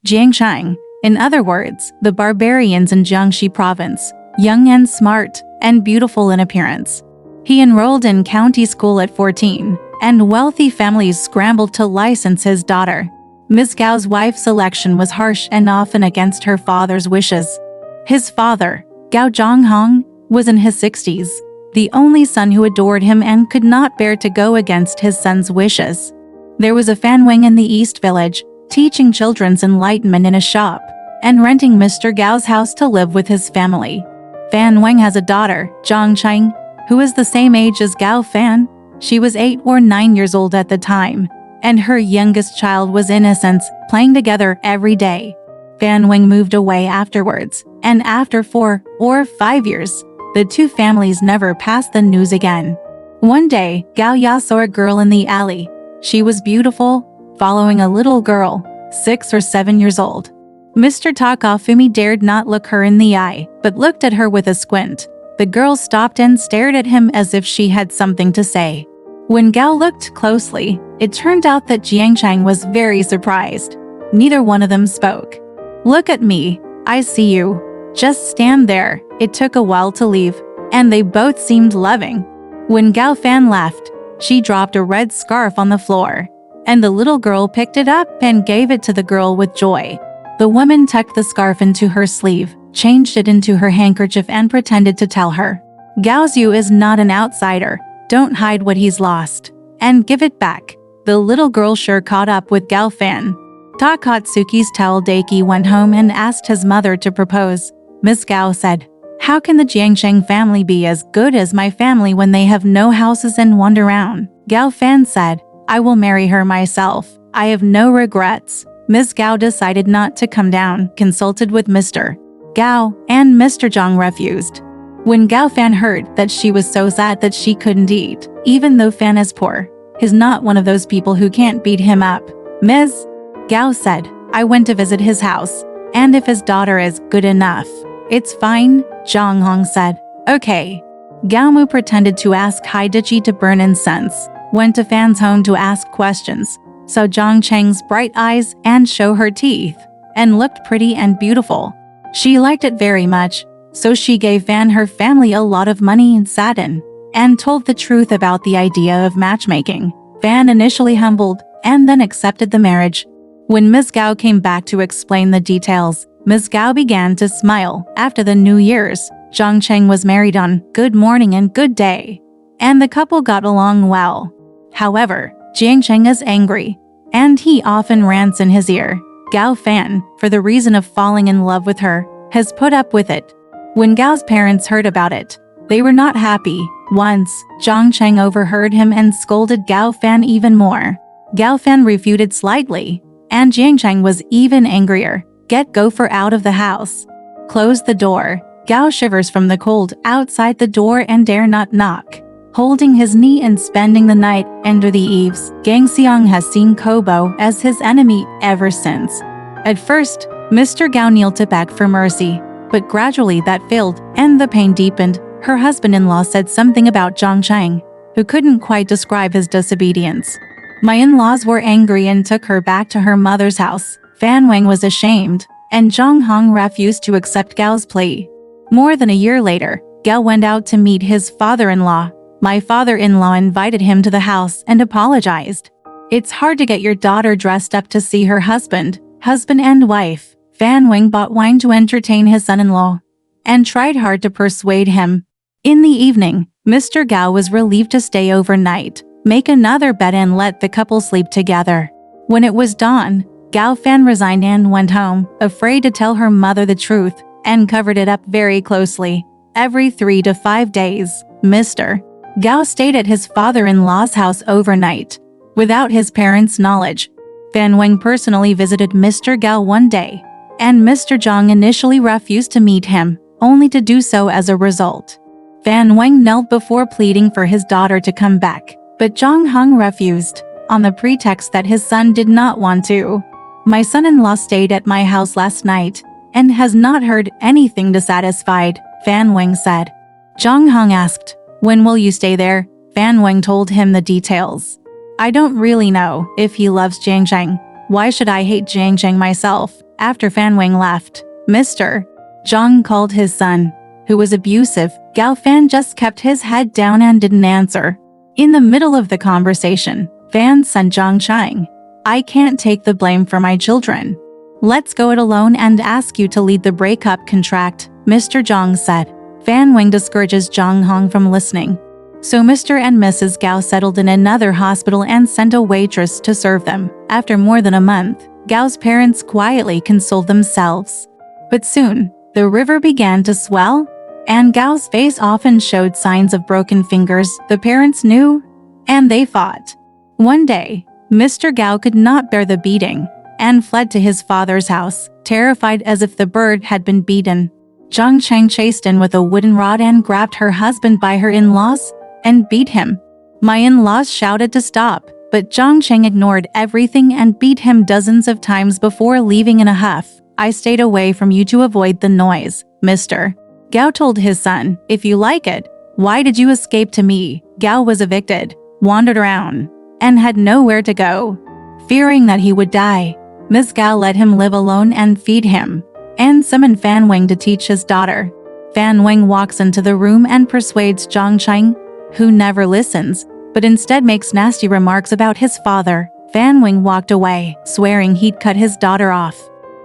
Jiangcheng, in other words, the barbarians in Jiangxi province, young and smart, and beautiful in appearance. He enrolled in county school at 14, and wealthy families scrambled to license his daughter. Ms. Gao's wife's selection was harsh and often against her father's wishes. His father, Gao Zhonghong, was in his 60s, the only son who adored him and could not bear to go against his son's wishes. There was a Fan Wing in the East Village, teaching children's enlightenment in a shop, and renting Mr. Gao's house to live with his family. Fan Wing has a daughter, Jiangcheng, who is the same age as Gao Fan. She was 8 or 9 years old at the time, and her youngest child was innocence, playing together every day. Fan Wing moved away afterwards, and after 4 or 5 years, the two families never passed the news again. One day, Gao Ya saw a girl in the alley. She was beautiful, following a little girl, 6 or 7 years old. Mr. Takafumi dared not look her in the eye, but looked at her with a squint. The girl stopped and stared at him as if she had something to say. When Gao looked closely, it turned out that Jiangcheng was very surprised. Neither one of them spoke. "Look at me, I see you. Just stand there." It took a while to leave, and they both seemed loving. When Gao Fan left, she dropped a red scarf on the floor, and the little girl picked it up and gave it to the girl with joy. The woman tucked the scarf into her sleeve, changed it into her handkerchief and pretended to tell her, "Gao Zhu is not an outsider. Don't hide what he's lost, and give it back." The little girl sure caught up with Gao Fan. Takatsuki's towel Daiki went home and asked his mother to propose. Miss Gao said, "How can the Jiangcheng family be as good as my family when they have no houses and wander around?" Gao Fan said, "I will marry her myself. I have no regrets." Miss Gao decided not to come down, consulted with Mr. Gao, and Mr. Zhang refused. When Gao Fan heard that she was so sad that she couldn't eat, even though Fan is poor, he's not one of those people who can't beat him up. Ms. Gao said, "I went to visit his house, and if his daughter is good enough, it's fine." Zhang Hong said, "Okay." Gao Mu pretended to ask Haidichi to burn incense, went to Fan's home to ask questions, saw Jiangcheng's bright eyes and show her teeth, and looked pretty and beautiful. She liked it very much, so she gave Fan her family a lot of money and satin, and told the truth about the idea of matchmaking. Fan initially humbled, and then accepted the marriage. When Ms. Gao came back to explain the details, Ms. Gao began to smile. After the New Year's, Jiangcheng was married on Good Morning and Good Day, and the couple got along well. However, Jiangcheng is angry, and he often rants in his ear. Gao Fan, for the reason of falling in love with her, has put up with it. When Gao's parents heard about it, they were not happy. Once, Jiangcheng overheard him and scolded Gao Fan even more. Gao Fan refuted slightly, and Jiangcheng was even angrier. "Get Gopher out of the house. Close the door." Gao shivers from the cold outside the door and dare not knock. Holding his knee and spending the night under the eaves, Gang Xiang has seen Kobo as his enemy ever since. At first, Mr. Gao kneeled to beg for mercy, but gradually that failed and the pain deepened. Her husband-in-law said something about Jiangcheng, who couldn't quite describe his disobedience. My in-laws were angry and took her back to her mother's house. Fan Wing was ashamed, and Zhang Hong refused to accept Gao's plea. More than a year later, Gao went out to meet his father-in-law. My father-in-law invited him to the house and apologized. "It's hard to get your daughter dressed up to see her husband and wife." Fan Wing bought wine to entertain his son-in-law, and tried hard to persuade him. In the evening, Mr. Gao was relieved to stay overnight, make another bed and let the couple sleep together. When it was dawn, Gao Fan resigned and went home, afraid to tell her mother the truth, and covered it up very closely. Every 3 to 5 days, Mr. Gao stayed at his father-in-law's house overnight, without his parents' knowledge. Fan Wing personally visited Mr. Gao one day, and Mr. Zhang initially refused to meet him, only to do so as a result. Fan Wing knelt before pleading for his daughter to come back, but Zhang Hong refused, on the pretext that his son did not want to. "My son-in-law stayed at my house last night, and has not heard anything dissatisfied," Fan Wing said. Zhang Hong asked, "When will you stay there?" Fan Wing told him the details. "I don't really know if he loves Jiangcheng. Why should I hate Jiangcheng myself? After Fan Wing left, Mr. Zhang called his son, who was abusive. Gao Fan just kept his head down and didn't answer. In the middle of the conversation, Fan's son Jiangcheng, I can't take the blame for my children. Let's go it alone and ask you to lead the breakup contract, Mr. Zhang said. Fan Wing discourages Zhang Hong from listening. So Mr. and Mrs. Gao settled in another hospital and sent a waitress to serve them. After more than a month, Gao's parents quietly consoled themselves. But soon, the river began to swell, and Gao's face often showed signs of broken fingers. The parents knew, and they fought. One day, Mr. Gao could not bear the beating and fled to his father's house, terrified as if the bird had been beaten. Jiangcheng chased in with a wooden rod and grabbed her husband by her in-laws and beat him. My in-laws shouted to stop, but Jiangcheng ignored everything and beat him dozens of times before leaving in a huff. I stayed away from you to avoid the noise, Mr. Gao told his son. If you like it, why did you escape to me? Gao was evicted, wandered around, and had nowhere to go. Fearing that he would die, Ms. Gao let him live alone and feed him, and summoned Fan Wing to teach his daughter. Fan Wing walks into the room and persuades Jiangcheng, who never listens, but instead makes nasty remarks about his father. Fan Wing walked away, swearing he'd cut his daughter off.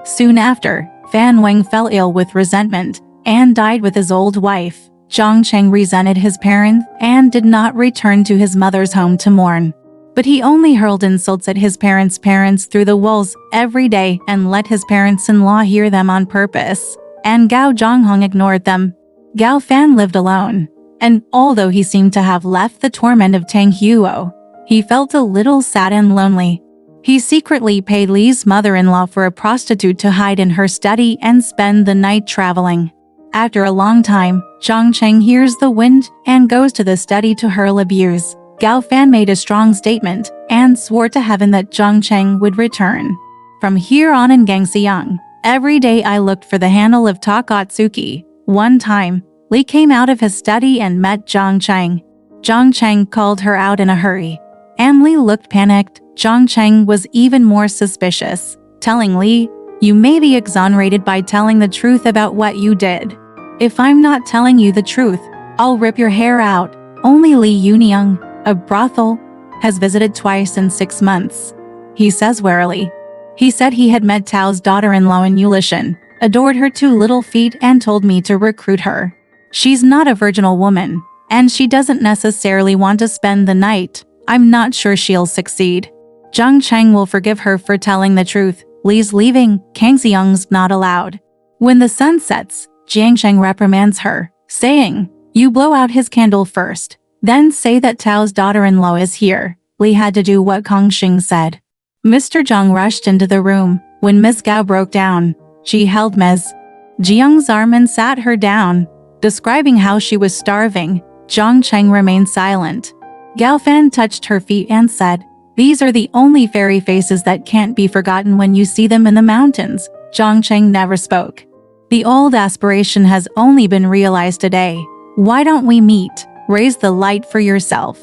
Soon after, Fan Wing fell ill with resentment and died with his old wife. Jiangcheng resented his parents and did not return to his mother's home to mourn. But he only hurled insults at his parents' through the walls every day and let his parents-in-law hear them on purpose. And Gao Zhonghong ignored them. Gao Fan lived alone, and although he seemed to have left the torment of Tang Huo, he felt a little sad and lonely. He secretly paid Li's mother-in-law for a prostitute to hide in her study and spend the night traveling. After a long time, Jiangcheng hears the wind and goes to the study to hurl abuse. Gao Fan made a strong statement and swore to heaven that Jiangcheng would return. From here on in Gangxiang, every day I looked for the handle of Takatsuki. One time, Li came out of his study and met Jiangcheng. Jiangcheng called her out in a hurry, and Li looked panicked. Jiangcheng was even more suspicious, telling Li, "You may be exonerated by telling the truth about what you did. If I'm not telling you the truth, I'll rip your hair out." Only Li Yuniang, a brothel, has visited twice in 6 months. He says warily. He said he had met Tao's daughter-in-law in Yulishan, adored her 2 little feet and told me to recruit her. She's not a virginal woman, and she doesn't necessarily want to spend the night. I'm not sure she'll succeed. Jiangcheng will forgive her for telling the truth. Li's leaving, Gangxiang's not allowed. When the sun sets, Jiangcheng reprimands her, saying, "You blow out his candle first, then say that Tao's daughter-in-law is here." Li had to do what Kongxing said. Mr. Zhang rushed into the room. When Ms. Gao broke down, she held Ms. Jiang's arm and sat her down. Describing how she was starving, Jiangcheng remained silent. Gao Fan touched her feet and said, "These are the only fairy faces that can't be forgotten when you see them in the mountains." Jiangcheng never spoke. "The old aspiration has only been realized today. Why don't we meet? Raise the light for yourself."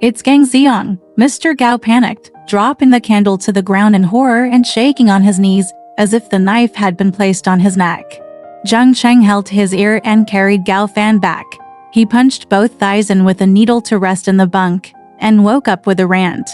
"It's Gangxiang." Mr. Gao panicked, dropping the candle to the ground in horror and shaking on his knees, as if the knife had been placed on his neck. Jiangcheng held his ear and carried Gao Fan back. He punched both thighs in with a needle to rest in the bunk, and woke up with a rant.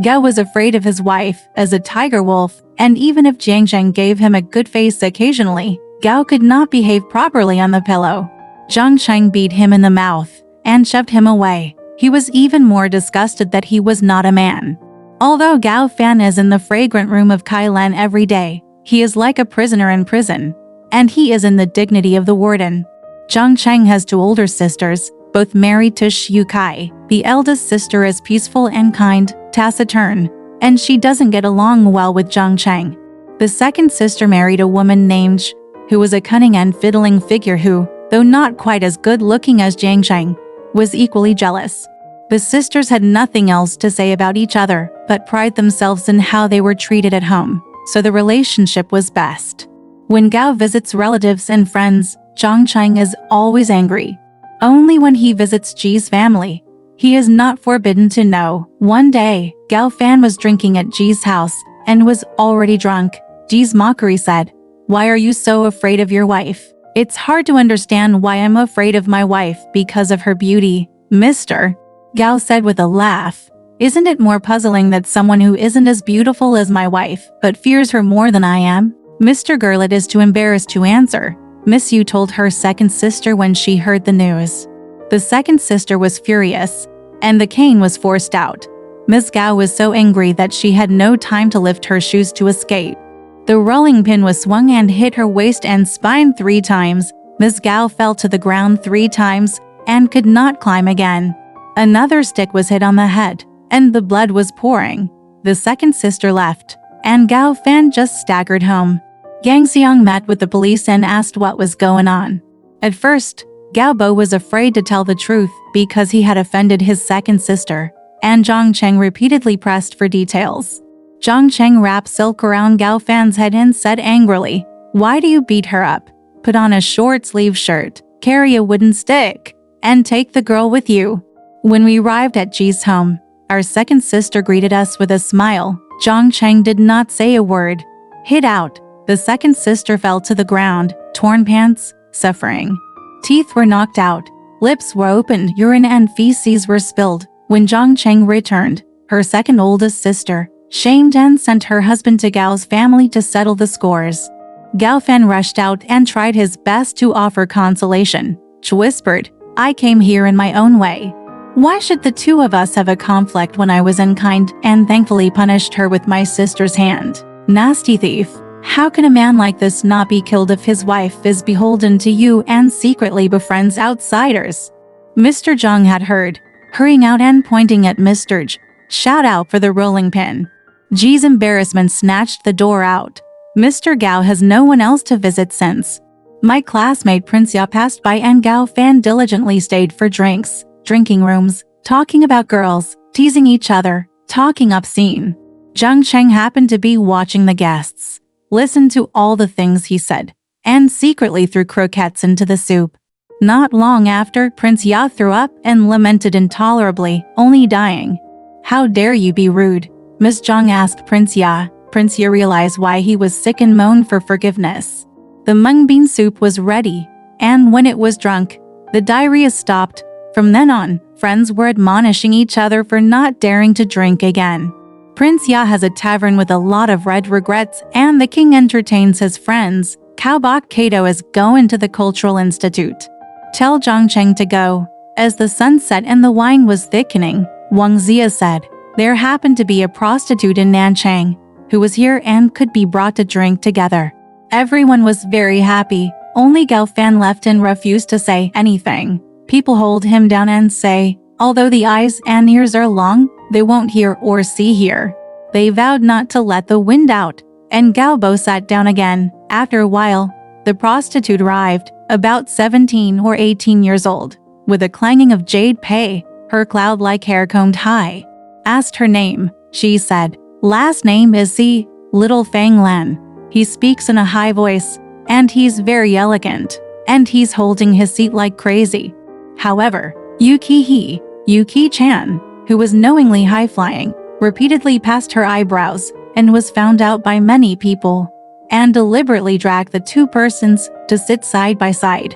Gao was afraid of his wife as a tiger wolf, and even if Jiangcheng gave him a good face occasionally, Gao could not behave properly on the pillow. Jiangcheng beat him in the mouth and shoved him away. He was even more disgusted that he was not a man. Although Gao Fan is in the fragrant room of Kailan every day, he is like a prisoner in prison, and he is in the dignity of the warden. Jiangcheng has 2 older sisters, both married to Xu Kai. The eldest sister is peaceful and kind, taciturn, and she doesn't get along well with Jiangcheng. The second sister married a woman named Sh, who was a cunning and fiddling figure who, though not quite as good-looking as Jiangcheng, was equally jealous. The sisters had nothing else to say about each other, but pride themselves in how they were treated at home, so the relationship was best. When Gao visits relatives and friends, Jiangcheng is always angry. Only when he visits Ji's family, he is not forbidden to know. One day, Gao Fan was drinking at Ji's house and was already drunk. Ji's mockery said, "Why are you so afraid of your wife?" "It's hard to understand why I'm afraid of my wife because of her beauty, Mr. Gao said with a laugh. "Isn't it more puzzling that someone who isn't as beautiful as my wife but fears her more than I am?" Mr. Gurlitt is too embarrassed to answer. Miss Yu told her second sister when she heard the news. The second sister was furious, and the cane was forced out. Miss Gao was so angry that she had no time to lift her shoes to escape. The rolling pin was swung and hit her waist and spine 3 times. Miss Gao fell to the ground 3 times and could not climb again. Another stick was hit on the head, and the blood was pouring. The second sister left, and Gao Fan just staggered home. Yang Xiang met with the police and asked what was going on. At first, Gao Bo was afraid to tell the truth because he had offended his second sister, and Jiangcheng repeatedly pressed for details. Jiangcheng wrapped silk around Gao Fan's head and said angrily, "Why do you beat her up? Put on a short-sleeved shirt, carry a wooden stick, and take the girl with you." When we arrived at Ji's home, our second sister greeted us with a smile. Jiangcheng did not say a word. Hit out, the second sister fell to the ground, torn pants, suffering. Teeth were knocked out, lips were opened, urine and feces were spilled. When Jiangcheng returned, her second oldest sister, shamed and sent her husband to Gao's family to settle the scores. Gao Fan rushed out and tried his best to offer consolation. She whispered, "I came here in my own way. Why should the two of us have a conflict when I was unkind and thankfully punished her with my sister's hand? Nasty thief. How can a man like this not be killed if his wife is beholden to you and secretly befriends outsiders?" Mr. Zhang had heard, hurrying out and pointing at Mr. J. "Shout out for the rolling pin." Ji's embarrassment snatched the door out. Mr. Gao has no one else to visit since. My classmate Prince Ya passed by and Gao Fan diligently stayed for drinks, drinking rooms, talking about girls, teasing each other, talking obscene. Jiangcheng happened to be watching the guests, listened to all the things he said, and secretly threw croquettes into the soup. Not long after, Prince Ya threw up and lamented intolerably, only dying. "How dare you be rude?" Miss Zhang asked Prince Ya. Prince Ya realized why he was sick and moaned for forgiveness. The mung bean soup was ready, and when it was drunk, the diarrhea stopped. From then on, friends were admonishing each other for not daring to drink again. Prince Ya has a tavern with a lot of red regrets, and the king entertains his friends. Cowbok Kato is going to the Cultural Institute. Tell Jiangcheng to go. As the sun set and the wine was thickening, Wang Zia said, "There happened to be a prostitute in Nanchang who was here and could be brought to drink together." Everyone was very happy. Only Gao Fan left and refused to say anything. People hold him down and say, although the eyes and ears are long, they won't hear or see here. They vowed not to let the wind out, and Gao Bo sat down again. After a while, the prostitute arrived, about 17 or 18 years old, with a clanging of jade pay, her cloud-like hair combed high. Asked her name, she said, "Last name is Si, Little Fang Lan. He speaks in a high voice, and he's very elegant, and he's holding his seat like crazy." However, Yuki Chan, who was knowingly high-flying, repeatedly passed her eyebrows and was found out by many people, and deliberately dragged the two persons to sit side by side.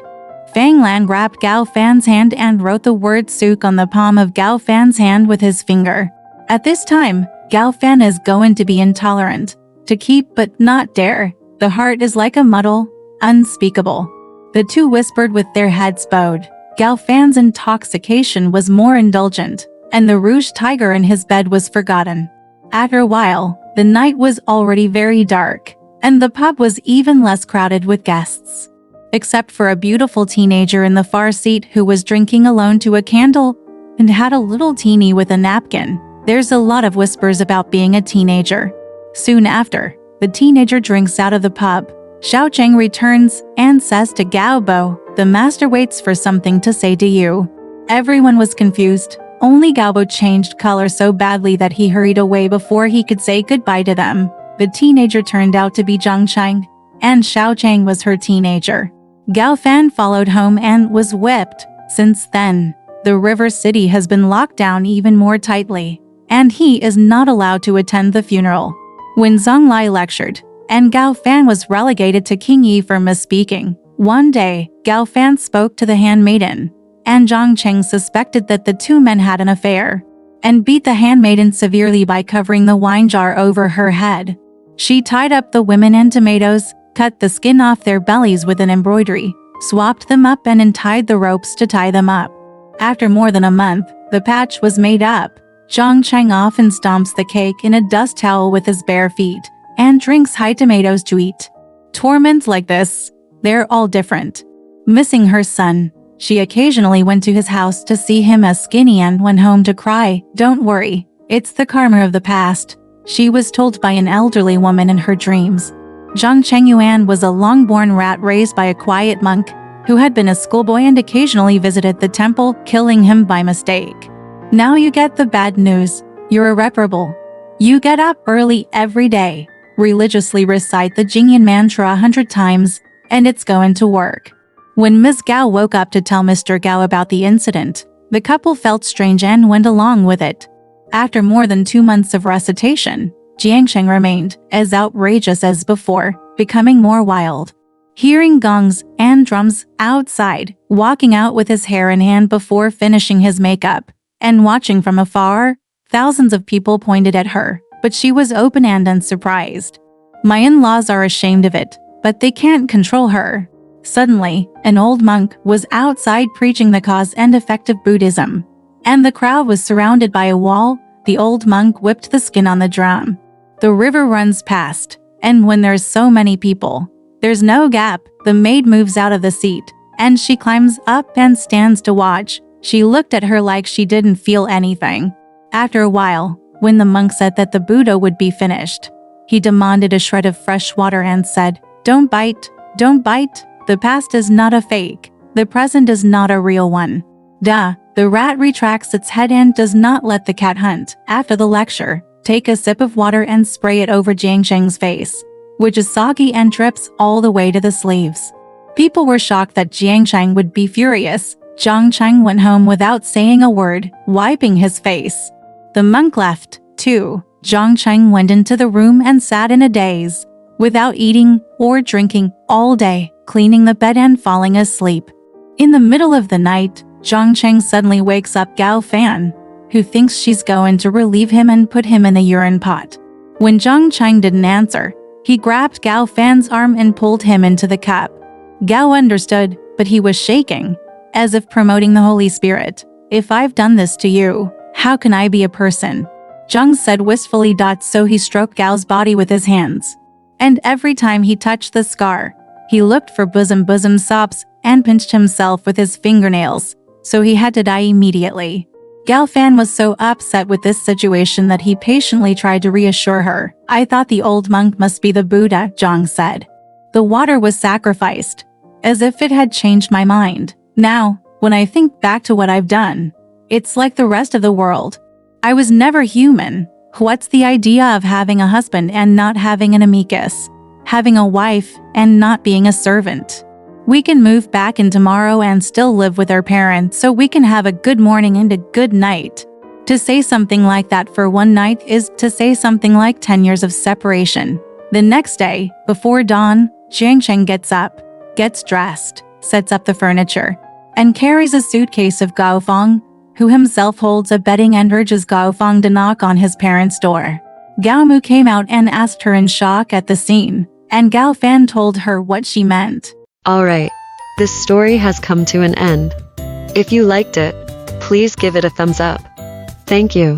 Fang Lan grabbed Gao Fan's hand and wrote the word "souk" on the palm of Gao Fan's hand with his finger. At this time, Gao Fan is going to be intolerant. To keep but not dare. The heart is like a muddle, unspeakable. The two whispered with their heads bowed. Gao Fan's intoxication was more indulgent, and the rouge tiger in his bed was forgotten. After a while, the night was already very dark, and the pub was even less crowded with guests. Except for a beautiful teenager in the far seat who was drinking alone to a candle and had a little teeny with a napkin. There's a lot of whispers about being a teenager. Soon after, the teenager drinks out of the pub. Xiao Cheng returns and says to Gao Bo, "The master waits for something to say to you." Everyone was confused. Only Gao Bo changed color so badly that he hurried away before he could say goodbye to them. The teenager turned out to be Jiangcheng, and Xiao Cheng was her teenager. Gao Fan followed home and was whipped. Since then, the river city has been locked down even more tightly, and he is not allowed to attend the funeral. when Zhang Lai lectured, and Gao Fan was relegated to King Yi for misspeaking. One day, Gao Fan spoke to the handmaiden, and Jiangcheng suspected that the two men had an affair, and beat the handmaiden severely by covering the wine jar over her head. She tied up the women and tomatoes, cut the skin off their bellies with an embroidery, swapped them up and untied the ropes to tie them up. After more than a month, the patch was made up. Jiangcheng often stomps the cake in a dust towel with his bare feet, and drinks high tomatoes to eat. Torments like this, they're all different. Missing her son, she occasionally went to his house to see him as skinny and went home to cry. Don't worry, it's the karma of the past, she was told by an elderly woman in her dreams. Zhang Chengyuan was a long-born rat raised by a quiet monk, who had been a schoolboy and occasionally visited the temple, killing him by mistake. Now you get the bad news, you're irreparable. You get up early every day, religiously recite the Jingyan mantra 100 times, and it's going to work. When Ms. Gao woke up to tell Mr. Gao about the incident, the couple felt strange and went along with it. After more than 2 months of recitation, Jiangcheng remained as outrageous as before, becoming more wild. Hearing gongs and drums outside, walking out with his hair in hand before finishing his makeup, and watching from afar, thousands of people pointed at her, but she was open and unsurprised. My in-laws are ashamed of it, but they can't control her. Suddenly, an old monk was outside preaching the cause and effect of Buddhism, and the crowd was surrounded by a wall. The old monk whipped the skin on the drum. The river runs past, and when there's so many people, there's no gap. The maid moves out of the seat, and she climbs up and stands to watch. She looked at her like she didn't feel anything. After a while, when the monk said that the Buddha would be finished, he demanded a shred of fresh water and said, "Don't bite, don't bite. The past is not a fake. The present is not a real one." Duh. The rat retracts its head and does not let the cat hunt. After the lecture, take a sip of water and spray it over Jiangcheng's face, which is soggy and drips all the way to the sleeves. People were shocked that Jiangcheng would be furious. Jiangcheng went home without saying a word, wiping his face. The monk left, too. Jiangcheng went into the room and sat in a daze, without eating or drinking all day, cleaning the bed and falling asleep. In the middle of the night, Jiangcheng suddenly wakes up Gao Fan, who thinks she's going to relieve him and put him in the urine pot. When Jiangcheng didn't answer, he grabbed Gao Fan's arm and pulled him into the cup. Gao understood, but he was shaking, as if promoting the Holy Spirit. "If I've done this to you, how can I be a person?" Zhang said wistfully. So he stroked Gao's body with his hands, and every time he touched the scar, he looked for bosom sobs and pinched himself with his fingernails, so he had to die immediately. Gao Fan was so upset with this situation that he patiently tried to reassure her. "I thought the old monk must be the Buddha," Zhang said. "The water was sacrificed, as if it had changed my mind. Now, when I think back to what I've done, it's like the rest of the world. I was never human. What's the idea of having a husband and not having an amicus? Having a wife and not being a servant? We can move back in tomorrow and still live with our parents so we can have a good morning and a good night." To say something like that for one night is to say something like 10 years of separation. The next day, before dawn, Jiangcheng gets up, gets dressed, sets up the furniture, and carries a suitcase of Gao Fang, who himself holds a bedding and urges Gao Fang to knock on his parents' door. Gao Mu came out and asked her in shock at the scene, and Gao Fan told her what she meant. Alright, this story has come to an end. If you liked it, please give it a thumbs up. Thank you.